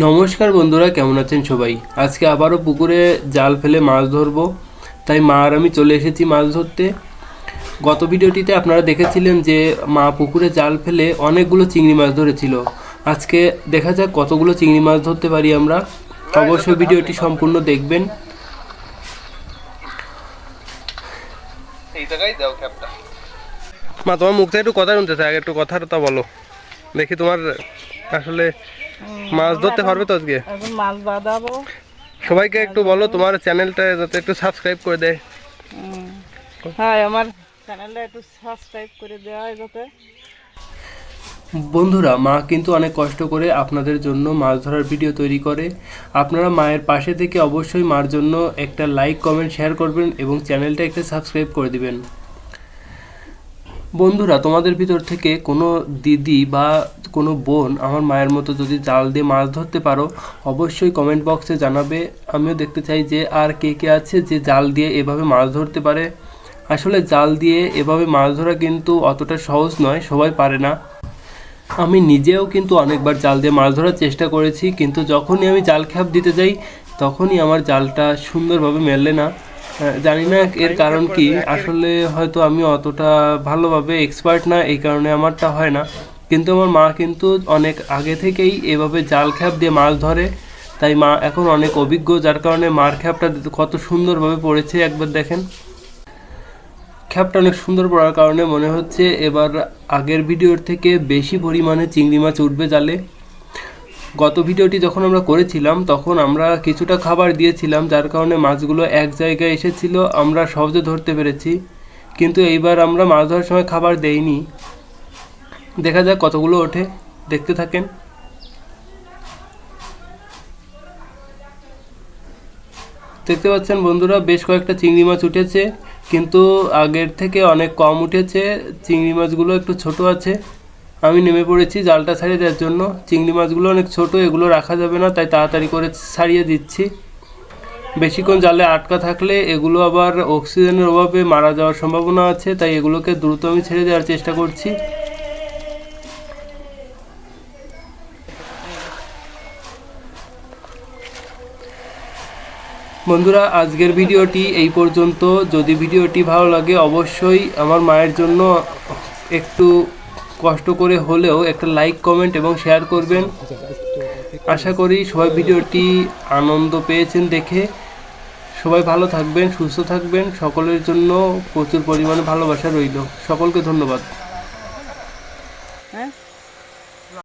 নমস্কার বন্ধুরা, কেমন আছেন সবাই। আজকে আবারও পুকুরে জাল ফেলে মাছ ধরবো, তাই মা আর আমি চলে এসেছি মাছ ধরতে। গত ভিডিওটিতে আপনারা দেখেছিলেন যে মা পুকুরে জাল ফেলে অনেকগুলো চিংড়ি মাছ ধরেছিল। আজকে দেখা যাক কতগুলো চিংড়ি মাছ ধরতে পারি আমরা। অবশ্যই ভিডিওটি সম্পূর্ণ দেখবেন। মা, তোমার মুখ থেকে একটু কথা শুনতেছে, আগে একটু কথাটা বলো দেখি। তোমার আসলে মাছ ধরতে পারবে তো আজকে? এখন মাছ বাঁধাবো। সবাইকে একটু বলো তোমার চ্যানেলটা যাতে একটু সাবস্ক্রাইব করে দেয়। হ্যাঁ, আমার চ্যানেলটা একটু সাবস্ক্রাইব করে দেওয়া হয় যাতে। বন্ধুরা, মা কিন্তু অনেক কষ্ট করে আপনাদের জন্য মাছ ধরার ভিডিও তৈরি করে। আপনারা মায়ের পাশে থেকে অবশ্যই মার জন্য একটা লাইক, কমেন্ট, শেয়ার করবেন এবং চ্যানেলটা একটা সাবস্ক্রাইব করে দিবেন। বন্ধুরা, তোমাদের ভিতর থেকে কোনো দিদি বা কোনো বোন আমার মায়ের মতো যদি জাল দিয়ে মাছ ধরতে পারো, অবশ্যই কমেন্ট বক্সে জানাবে। আমিও দেখতে চাই যে আর কে কে আছে যে জাল দিয়ে এভাবে মাছ ধরতে পারে। আসলে জাল দিয়ে এভাবে মাছ ধরা কিন্তু অতটা সহজ নয়, সবাই পারে না। আমি নিজেও কিন্তু অনেকবার জাল দিয়ে মাছ ধরার চেষ্টা করেছি, কিন্তু যখনই আমি জাল খ্যাপ দিতে যাই তখনই আমার জালটা সুন্দরভাবে মেলে না। জানি না এর কারণ কি। আসলে হয়তো আমি অতটা ভালোভাবে এক্সপার্ট না, এই কারণে আমারটা হয় না। কিন্তু আমার মা কিন্তু অনেক আগে থেকেই এভাবে জাল খ্যাপ দিয়ে মাছ ধরে, তাই মা এখন অনেক অভিজ্ঞ, যার কারণে মার খ্যাপটা কত সুন্দরভাবে পড়েছে একবার দেখেন। খ্যাপটা অনেক সুন্দর পড়ার কারণে মনে হচ্ছে এবার আগের ভিডিওর থেকে বেশি পরিমাণে চিংড়ি মাছ উঠবে জালে। গত ভিডিওটি যখন আমরা করেছিলাম তখন আমরা কিছুটা খাবার দিয়েছিলাম, যার কারণে মাছগুলো এক জায়গায় এসেছিল, আমরা সহজে ধরতে পেরেছি। কিন্তু এইবার আমরা মাছ ধরার সময় খাবার দেইনি। দেখা যাক কতগুলো ওঠে, দেখতে থাকেন। দেখতে পাচ্ছেন বন্ধুরা, বেশ কয়েকটা চিংড়ি মাছ উঠেছে, কিন্তু আগের থেকে অনেক কম উঠেছে। চিংড়ি মাছগুলো একটু ছোট আছে। আমি নেমে পড়েছি জালটা ছাড়িয়ে দেওয়ার জন্য। চিংড়ি মাছগুলো অনেক ছোট, এগুলো রাখা যাবে না, তাই তাড়াতাড়ি করে ছাড়িয়ে দিচ্ছি। বেশিক্ষণ জালে আটকা থাকলে এগুলো আবার অক্সিজেনের অভাবে মারা যাওয়ার সম্ভাবনা আছে, তাই এগুলোকে দ্রুত আমি ছেড়ে দেওয়ার চেষ্টা করছি। বন্ধুরা, আজকের ভিডিওটি এই পর্যন্ত। যদি ভিডিওটি ভালো লাগে অবশ্যই আমার মায়ের জন্য একটু কষ্ট করে হলেও একটা লাইক, কমেন্ট এবং শেয়ার করবেন। আশা করি সবাই ভিডিওটি আনন্দ পেয়েছেন দেখে। সবাই ভালো থাকবেন, সুস্থ থাকবেন। সকলের জন্য প্রচুর পরিমাণে ভালোবাসা রইল। সকলকে ধন্যবাদ।